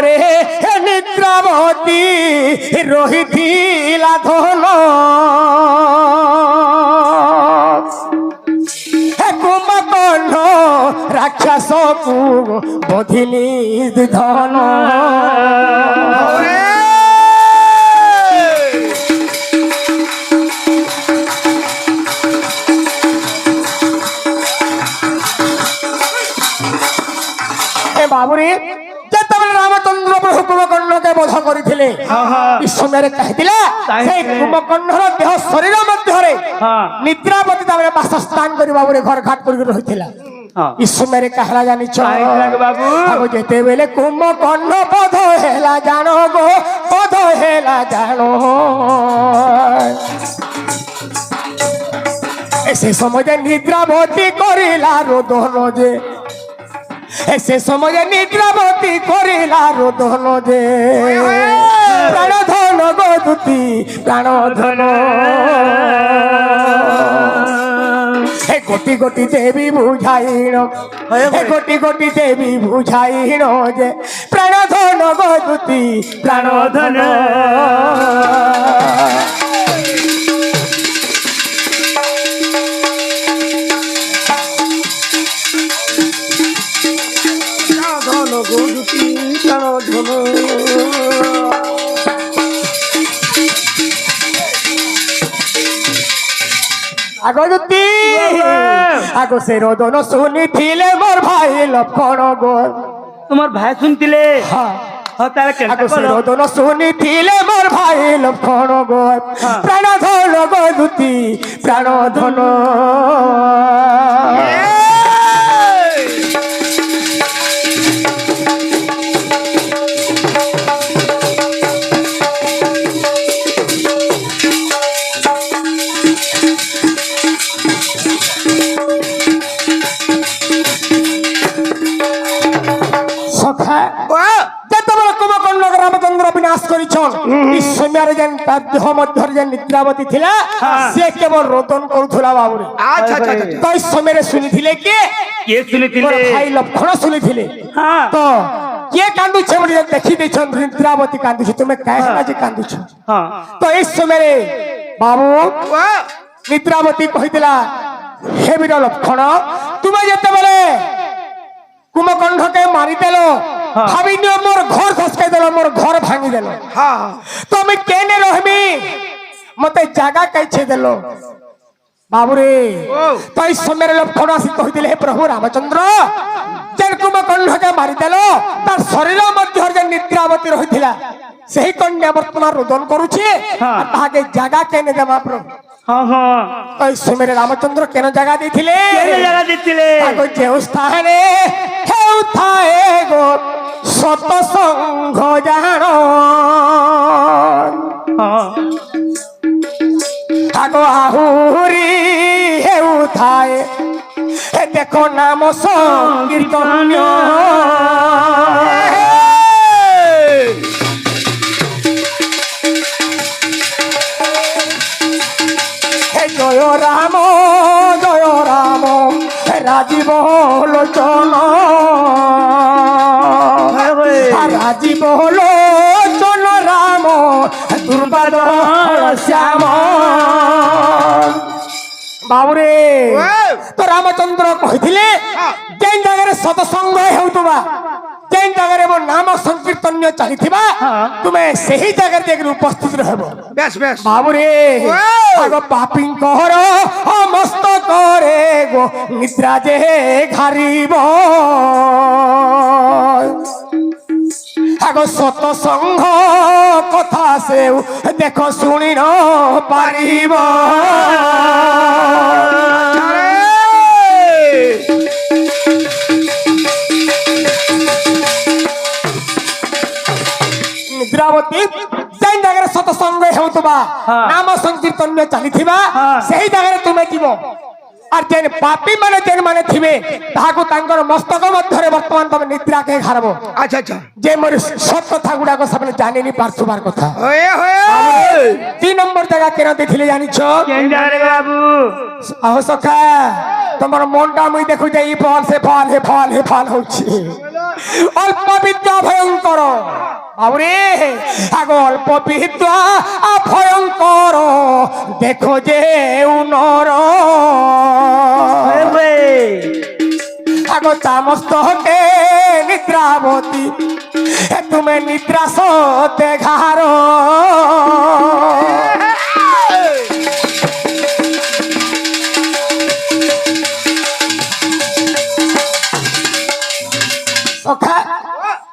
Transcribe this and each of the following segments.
রে নিদ্রাবতী রহিথিলা ধন কুম্ভকর্ণ রাক্ষসকু বধিলি ধন বাবুরে যেତେବେଳେ ରାମଚନ୍ଦ୍ର ପ୍ରଭୁ କୁମ୍ଭକର୍ଣ୍ଣକେ ବଧ କରିଥିଲେ ଏ ସମୟରେ କହିଥିଲେ ସେଇ କୁମ୍ଭକର୍ଣ୍ଣର ଦେହ ଶରୀର ମଧ୍ୟରେ ନିଦ୍ରାବତୀ ତାପରେ ବାସସ୍ଥାନ କରି ବାବୁରେ ଘର ଘାଟ କରି ରହିଥିଲା। ଏ ସମୟରେ କାହଲା ଜାଣିଛ ବାବୁ ଯେତେବେଳେ କୁମ୍ଭକର୍ଣ୍ଣ ବଧ ହେଲା ଜାଣ ଗୋ ବଧ ହେଲା ଜାଣ ସେ ସମୟରେ ନିଦ୍ରାବତୀ କରିଲା ରୋଦନ ଯେ সে সময় নিদ্রাবতী করিলা রোদন যে প্রাণধন গদুতি প্রাণধন কোটি কোটি দেবী বুঝাইণ কোটি কোটি দেবী বুঝাইণ যে প্রাণধন গদুতি প্রাণধন আগতি আগ সে রোদন শুনিছিলে মোর ভাই লক্ষণ গো তোমার ভাই শুনছিলে আগ সে রোদন শুনিছিলে মোর ভাই লক্ষণ গো প্রাণধন গো দুতি প্রাণধন নিদ্রাবতী ଥିଲା সে কেবল রোদন করুলা বাবুরে তো সময় শুনিଥିଲେ কিଏ শুনিଥିଲେ ভাই লক্ষণ শুনিଥିଲେ তো কিଏ কান্দুছে দেখি ଦେଇଛ নিদ্রাবতী কান্দুছে তুমি কাহে কান্দুছ তো এই সময় বাবু নিদ্রাবতী কহিলা হে বীর লক্ষণ তুমি যেতেবেলে কুম্ভকর্ণকে মারিদেল ভাবিনি মোর ঘর খসকাই দেল মোর ঘর ভাঙি দেল তো আমি কেনে রহমি মতে জায়গা কাইছে দেল বাবুরে তো এই সময় লক্ষণ আসি কহিলে হে প্রভু রামচন্দ্র যেন কুম্ভকর্ণকে মারিদেল তার শরীর মধ্যে যে নিদ্রাবতী রহিলা সেই কন্যা বর্তমান রোদন করুছে তাহাকে জায়গা কেনে দেবা প্রভু ওই সময় রামচন্দ্র কেন জায়গা দিয়েছিলে যে স্থানে হেউথায়ে গো সতসঙ্গ জান আগো আহুরি হেউথায়ে দেখো নাম সংকীর্তন জয় রাম রাজীব লোচন রাজীব লোচন রাম দুর্বাদ শ্যাম বাবুরে তো রামচন্দ্র কহিলে যে জায়গায় সৎসঙ্গ হেউতুবা যে জায়গায় মো নাম সংকীর্তন চালিথিবা তুমি সেই জায়গায় দেখি উপস্থিত রহব বাবুরে আগ পাপিঙ্কর মস্তকরে গো নিদ্রা যে ঘারিব আগ সৎসঙ্গ কথা সেও দেখো শুনি ন পারিব নিদ্রাবতী যে জায়গায় সৎসঙ্গ হেউতুবা নাম সংকীর্তন চালিথিবা সেই জায়গায় তুমি যাব আর যেন পাপী মানে থিবে তাহাকু তাঙ্কর মস্তক মধ্যে বর্তমান তুমি নিদ্রাকে ঘারব। আচ্ছা আচ্ছা যে মোর সৎ কথা গুড়াক সে জানিনি পারছুবার কথা। হয়ে হয়ে 3 নম্বর জায়গা কেন দেখলে জানিছ? কেন জানে বাবু? আহ সখা তোমার মনটা মুই দেখু যে এই ফল সে ফল হে ফল হে ফল হচ্ছে অল্প বিদ্যা ভয়ঙ্কর। বাবুরে আগ অল্প বিদ্যা ভয়ঙ্কর দেখো যে উনর আগ তামস্ত হতে নিদ্রাবতী তুমি নিদ্রা সতে ঘার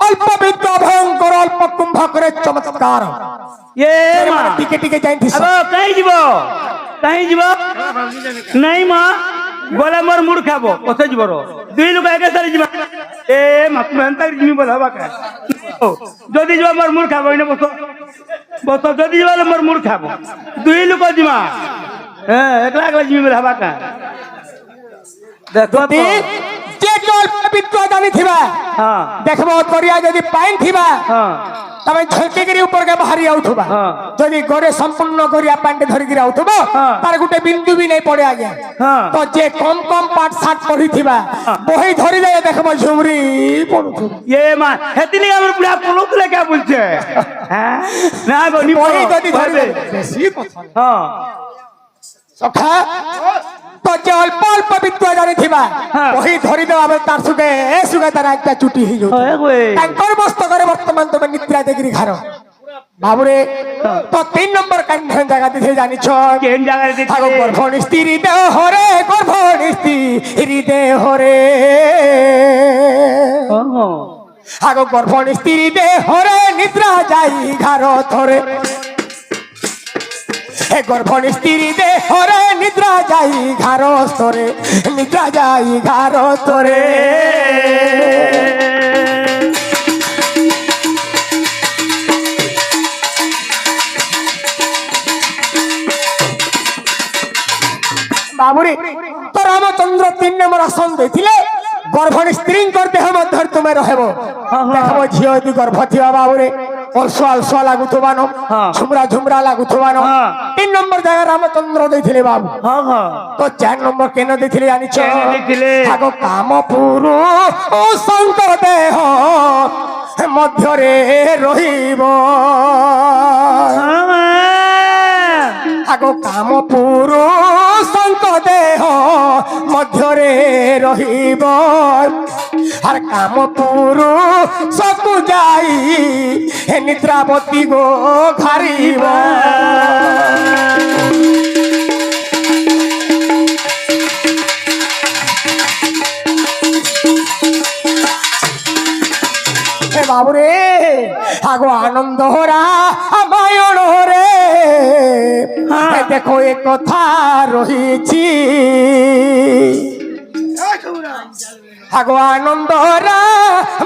অল্প বিদ্যা ভয়ঙ্কর অল্প কুম্ভ করে চমৎকার এ মা টিকে টিকে যাইতিস আবো কাই যাব নাই মা বলে মোর মুড় খাবো কোথায় যাব র দুই লোক একে সারি যাব এ মা তুমি এন্তা জিমি বলা বাকা যদি যাব মোর মুড় খাবো না বস যদি যাব মোর মুড় খাবো দুই লোক জিমা হ্যাঁ একলা একলা জিমি বলা বাকা দেখো তো যে অল্প বিদ্যা জানিথিবা হ্যাঁ দেখব করিয়া যদি পাইন থিবা হ্যাঁ তবে ঝলকিগিরি উপরকে বাহারি আউথবা হ্যাঁ। যদি ঘরে সম্পূর্ণ করিয়া পান্ডে ধরিকিরি আউথবা হ্যাঁ। তার গুটে বিন্দু বি নাই পড়ে আগে হ্যাঁ। তো যে কম কম পাঠ সাত পড়িথিবা বহি ধরি যায় দেখব ঝুমরি পড়ুথু এ মা হেতিলি আমার পুরা পলক লেখা বলছে হ্যাঁ না গো নি বহি যদি ধরিবে বেশি কথা হ্যাঁ সখা তো যে অল্প অল্প বিদ্যা জানিথিবা হ্যাঁ। বহি ধরি দেওয়া তার সুগে তার একটা চুটি হয়ে যাও হয় গো তাঙ্কর মস্তকরে বর্তমান তুমি নিদ্রা দেখিরি ঘার বাবুরে তো 3 নম্বর কান্ধান জায়গা দিতে জানিছ কেন জায়গায় আগো দিতে গর্ভণী স্ত্রী দেহ হরে গর্ভণী স্ত্রী দেহ হরে আগো গর্ভণী স্ত্রী দেহ হরে নিদ্রা যাই ঘার ধরে হে গর্ভণী স্ত্রী দেহ হরে নিদ্রা যাই ঘার ধরে নিদ্রা যাই ঘার ধরে বাবুরে তো রামচন্দ্র 3 নম্বর আসন ଦେଇଥିଲେ গর্ভণী স্ত্রীঙ্কর দেহ মধ্যে তুমি রহব দেখব ঝিও যদি গর্ভ থিবা বাবুরে অলসুয়া অলসুয়া লাগুথবা ন ঝুমরা ঝুমরা লাগুথবা ন 3 নম্বর জায়গা রামচন্দ্র ଦେଇଥିଲେ বাবু হ্যাঁ হ্যাঁ তো 4 নম্বর কেন ଦେଇଥିଲେ জানিছ কেন ଦେଇଥିଲେ? আগ কাম পুরু ও শঙ্কর দেহ মধ্যরে রহিব আগ কাম পুরুষଙ୍କ দেহ ମଧ୍ୟରେ ରହିବ আর কাম পুরুষକୁ যাই নিদ্রাবতী গো ঘারিব বাবুরে আগো আনন্দ হরা মায়ণ রে দেখো এ কথা রহিছি আগো আনন্দ হরা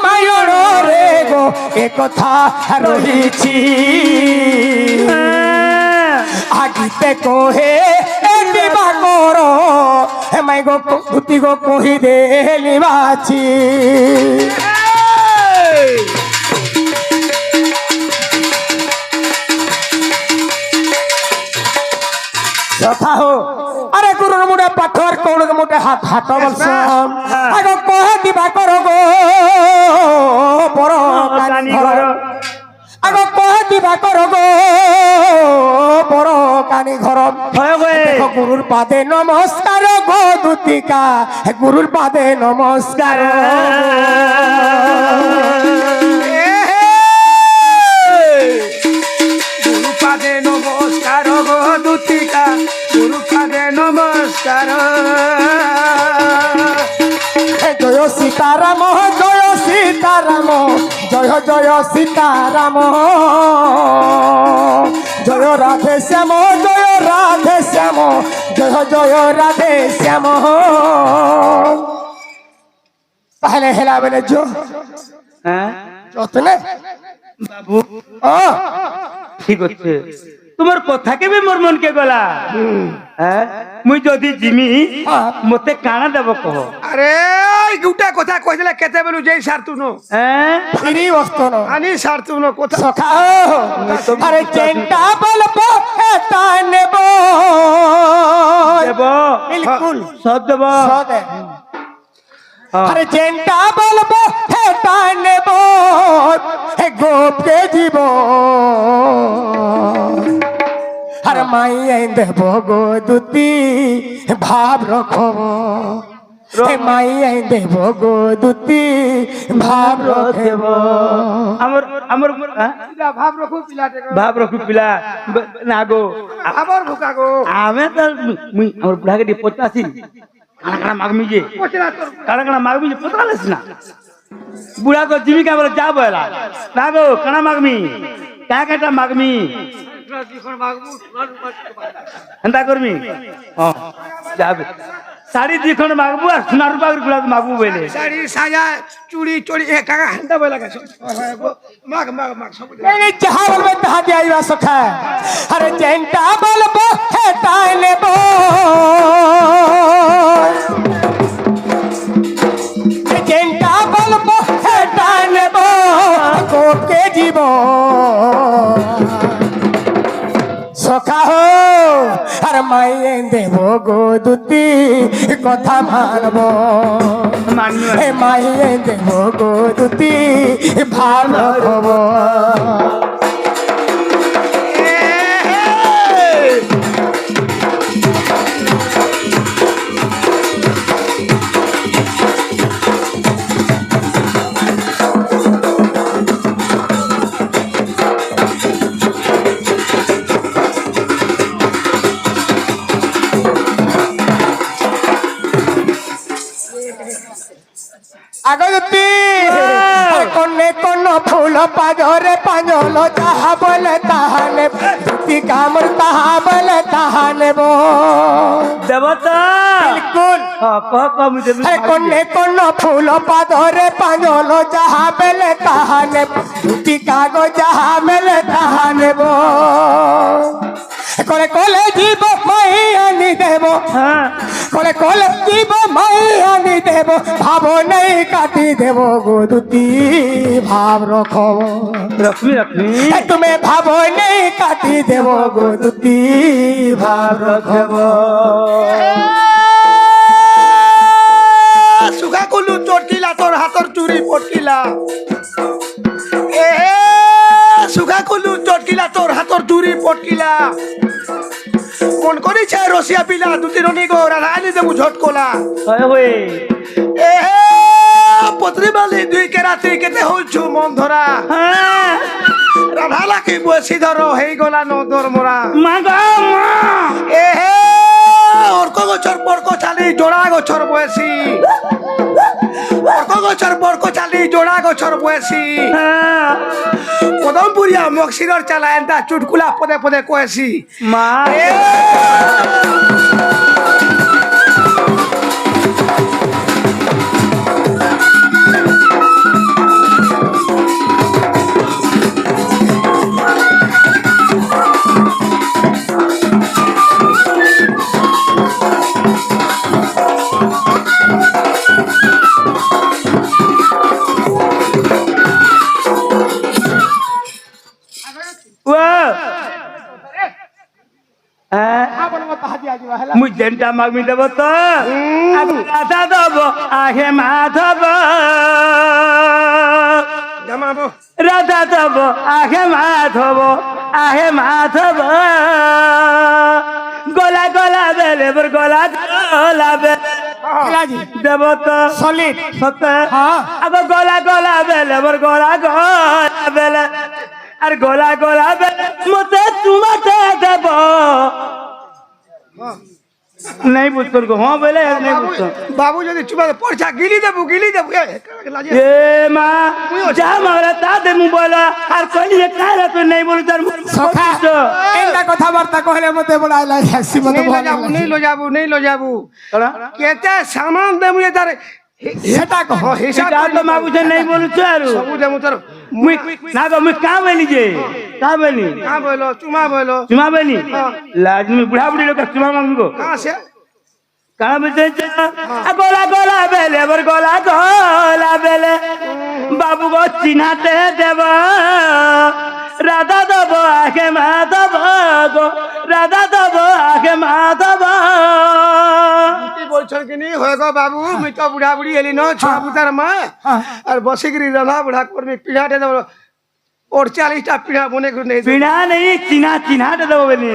মায়ণ রে গো এ কথা রহিছি আগিতে কোহে দিবা কর হেমাই গো ধুতি গো কহি দেলি বাছি কথা হো আরে গুরুর মুড়ে পাথর কোণ মুটে হাত হাত বলছম আগে কহে দিবা কর গো বড় কানি ঘর আগে কহে দিবা কর গো বড় কানি ঘর দেখো গুরুর পাদে নমস্কার গো দুতিকা গুরুর পাদে নমস্কার গুরু পাদে নমস্কার গো দুতিকা গুরু পাদে নমস্কার জয় সীতারাম জয় সীতারাম জয় জয় সীতারাম জয় রাধে শ্যাম জয় রাধে শ্যাম জয় জয় রাধে শ্যাম তাহলে হেলা বেলে জো হ্যাঁ যতনে বাবু ও ঠিক আছে তোমার কথা কেবে মোর মন কে গলা হ্যাঁ মুই যদি জিমি মতে কানা দেব কহ আরে গুটা কথা কইলে কেতে বেলু যেই সারতু নো হ্যাঁ ফিরি বস্তু ন আনি সারতু নো কথা সখা আরে চেনটা বলবো এটা নেব দেব বিলকুল সব দেব সদে আরে চেনটা বলবো এটা নেব হে গোপকে জীব আর মাইয়াই দেব গো দুতি ভাব রখব হে মাইয়াই দেব গো দুতি ভাব রখব আমার আমার হ্যাঁ? ভাব রখু পিলাতে ভাব রখু পিলা না গো ভাবর ভুকা গো আমি তো মুই আমার বুড়াকে দিয়ে পচাছি কানা কানা মাগমি যে পচরা তোর কানা কানা মাগমি যে পচালাস না বুড়া তো জীবিকা বলে যা বলা না গো কানা মাগমি কাটা মাগমি এন্তা করমি যাবে শাড়ি দুইখন মাগবু আর সোনার রূপা গুলা মাগবু বলে শাড়ি সাজা চুড়ি চড়ি এ কাকা হান্তা বলা গেছে মাগ মাগ মাগ সব এই যাহা বলবে তাহা দিয়াইবা সখা আরে চেনটা বলবো এটা নেব চেনটা বলবো এটা নেব কোকে জীব সখা হো আর মাইয়ে দেব গো দুতি কথা মানব মানবো হে মাইয়ে দেব গো দুতি ভালো হব আগতি কনে কোন ফুল পাজরে পাঁজল যাহা বলে তাহা নেব দুটি কামর তাহা বলে তাহা নেব দেবতা বিলকুল কহ কহ মুই দেবি কনে কোন ফুল পাজরে পাঁজল যাহা বেলে তাহা নেব দুটি কাগজ যাহা মেলে তাহা নেব করে কলে জীব মাই আনি দেব হ্যাঁ কলে কলে জীব মাই আনি দেব ভাব নেই কাটি দেব গো দুটি ভাব রখব রশ্মি রশ্মি তুমি ভাব নেই কাটি দেব গো দুটি ভাব রখব সুখা কুলু চটকিলা তোর হাতর চুরি পটকিলা এ সুখা কুলু চটকিলা তোর হাতর চুরি পটকিলা মন করিছে রসিয়া পিলা দুটি রনি গো রাধানি দেবু ঝটকলা হয় হয়ে এ পত্রি বালি দুই কেরাতি কেতে হইছু মন ধরা হ্যাঁ রাধা লাকি বসি ধর হেই গলা নদর মোরা মা গো মা এ অর্ক গছর পর্ক চালি জোড়া গছর বয়সী অর্ক গছর পর্ক চালি জোড়া গছর বয়সী হ্যাঁ কদমপুরিয়া মকসিরর চালা এন্তা চুটকুলা পদে পদে কয়েছি মা মুই যেনটা মাগমি দেব তো রাধা দেব আহে মাধব জামাবো রাধা দেব আহে মাধব গলা গলা বেলে বর গলা গলা বেলে দেব তো সলিড সত্য হ্যাঁ। আগ গলা গলা বেলে বর গলা গলা বেলে আর গলা গলা বেলে মতে তোমাতে দেব नहीं बुझतो को हां बोले नहीं बुझतो बाबू যদি চুপা পড়ছা গিলি দেবু ए मां जा मारा ता दे मोबाइल আর কইলে কারা তো नहीं बोल तार সখা এন্টা কথা বার্তা কইলে মতে বড় লাই হাসি মতে नहीं लो जाबू কলা কেতে সামান দেবু তার সেটা কহ হিসাব এটা তো মাগুছে नहीं बोलছ আর সবু দেবু তোর মুই না গো মুই কাম এলি যে कहाँ बेनी कहाँ बोलो चुमा बोलो चुमा बेनी लाजमी बुढ़ा बुढ़ी लोग का चुमा मांगी को कहाँ से कहाँ बेचे गोला गोला बेले बर गोला गोला बेले बाबू को चिन्हाते देव राधा दब आके माधव गो राधा दब आके माधव কি বলছেন কি নি হয়ে গো বাবু আমি তো বুড়া বুড়ি এলি ন ছুয়া পুতার মা আর বসিগিরি রাধা বুড়া করবি পিড়াটে দেব ওর 40টা পিড়া বনে করে নেই पीना नहीं चिन्हा चिन्हाते देव बेनी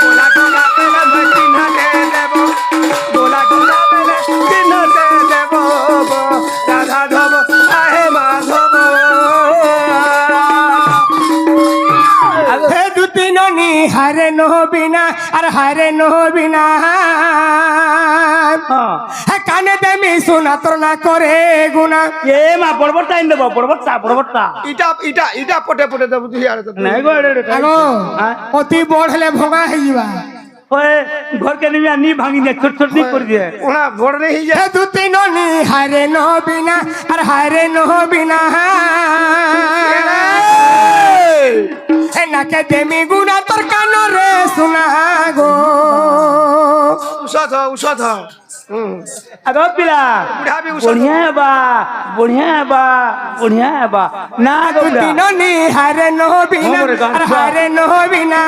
গোলা গোলা বেলে মই চিহ্নতে দেব গোলা গোলা বেলে চিহ্নতে দেব রাধা ধব আহে মাধব হে দুতি ননি হারে নহবিনা আর হারে নহবিনা হ্যাঁ কানে দেমি শোনা তোর না করে গুনা ये माँ बड़बड़ता इन देव बड़बड़ता ইটা ইটা ইটা পটে পটে দেব তুই আর তো नहीं गो আগো অতি বড় হলে ভঙা হইবা ओए घर के निमिया नी भांगी दे छोट छोट नी कर दिए ওনা বড় নেই হে যায় দুতি ননি হারে নহবিনা আর হারে নহবিনা হে নাকে দেমি গুনা তোর কানরে শোনা গো ঔষধ अगो पिला बुढ़ा भी उसे बढ़िया है बा बढ़िया है बा बढ़िया है बा ना गो पिला দুতি ননি হারে নহবিনা আর হারে নহবিনা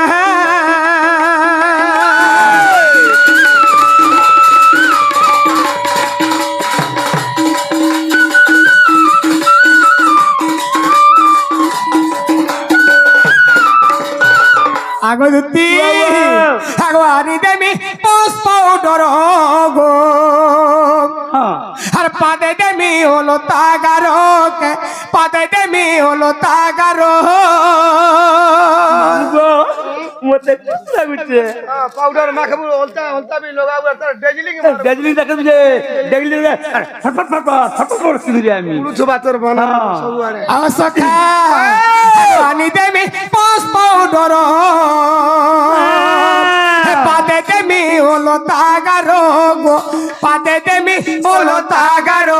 আগো দুতি আগো আনি দেমি পোস্ট পাউডার গো हाँ আর পাদে দেমি হলো তাগারো পাদে দেমি হলো তাগারো गो मुझे कुत्ता बिचे पाउडर माखबू होलता होलता भी लोग आवर तर डेजलिंग गजनी तक मुझे डेगली फट फट फट फट सिंदरी आमी थुबा तोर बना हाँ। सब आरे আওসখা আনি দেমি পোস্ট পাউডার পাদে দেমি হলো তাগারো গো পাদে দেমি হলো তাগারো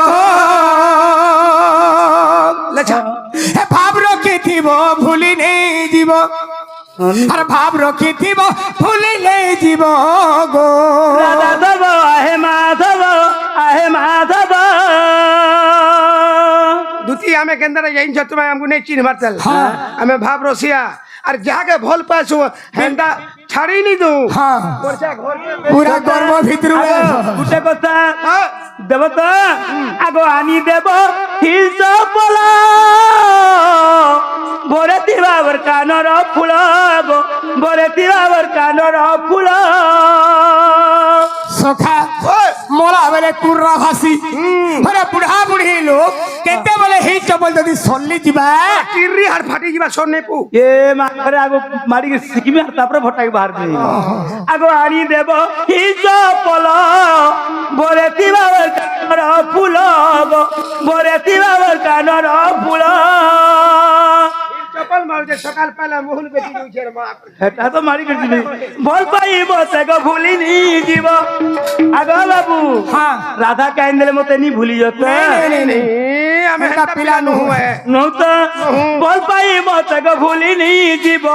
লেছা হে ভাব রখিথিব ভুলি নেই জীব আর ভাব রখিথিব ভুলি নেই জীব গো राधा दब आहे माधव दुती हमें के अंदर यही छ तुम्हें हमको नहीं चिन्ह मारतल हाँ। हमें भाव रोसिया और जाके भोल पासु हेंदा छाड़ी नहीं दू হ্যাঁ वर्षा घर पे পুরা গর্ব ভিতরু गुटे कथा हाँ। देव तो आगो आनी देव हिल बोला भोरे तिबावर कानर फूल गो भोरे तिबावर कानर फूल সখা ओए মোলা বেলে কুর্রা ভাসি ওরে বুড়া বুড়ি লোক কেতে বলে হি চবল যদি সল্লি দিবা टिर्री हर फाटी जीवा सोने पू ये मारे आगो मारी के सिक्किम तापर फटा के बाहर दे आगो आनी देव हिल पोल भोरे तिबावर कानर फूल गो भोरे तिबावर कानर फूल चपल मार दे सकाल पहला मोहन बेटी नु छेर मां हेटा तो मारी कर दिबे बोल पाई बसे को भूली नी जीव आगो बाबू हाँ राधा काइन देले मते नी भूली जत नहीं हमें हेंदा पिला नु है नो तो बोल पाई मते को भूली नी जीव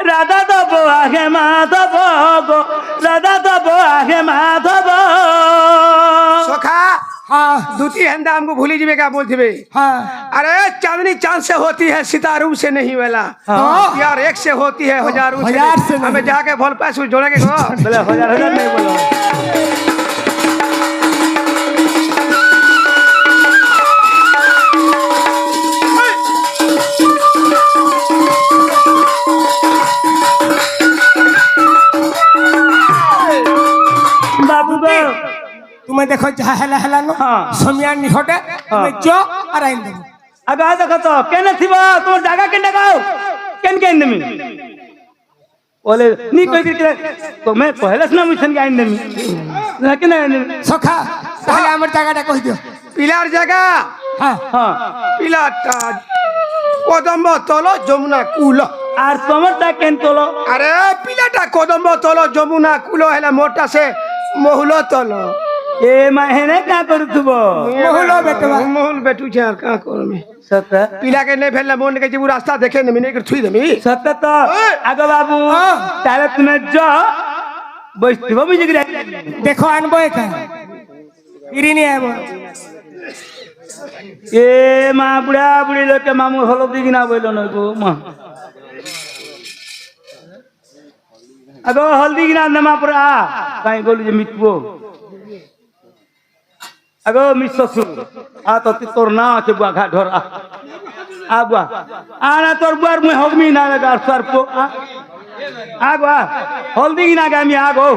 राधा दब आगे माधव गो राधा दब आगे माधव सोखा हाँ दूती हेंदा हमको भूली जीवे का बोलती बे हाँ अरे चांदनी चांद से होती है सितारों से नहीं वाला हाँ। यार एक से होती है हजारों हजार से से नहीं। हमें जाके भोल पैसे जोड़ेंगे को बोले हजार हजार नहीं बोलो बाबू को তুমি দেখো যাহা হেলা হেলানো হ্যাঁ। সমিয়া নিহটে তুমি যো আর আইন দেবো आगे आ देखो तो केने थिबा तुम जागा के लगाओ केन केन देमी बोले नी कोई के तो मैं पहले से ना मुछन के आइन देमी ना के ना आइन देमी সখা তাহলে আমার জায়গাটা কই দিও पिलार जगह হ্যাঁ हां पिलाटा कोदम्ब तलो जमुना कुल আর তোমারটা কেন তোলো अरे पिलाटा कोदम्ब तलो जमुना कुल है मोटा से मोहलो तलो এ মা হেনে কা করুথব মহুলো বেটवा मोहन बैठू छे यार का करमे সত্য पिला के नहीं फैलना मोन के जीव रास्ता देखे नहीं मिने के छुई देमी সত্য তো আগো বাবু তাহলে তুমি যা বসতিব বুঝি গিরা देखो अनबो का इरिनी आबो এ মা বুড়া বুড়ি লোকে মামু হলদি কিনা বইল না গো মা আগো হলদি কিনা নামা পড়া কাই গলি যে মিটবো আগো মিসসু আ তো তোর না আছে বুয়া ঘাট ধর আ বুয়া আনা তোর বুয়ার মুই হগমি না লাগা সরপো আগো হলদি কিনা আমি আগো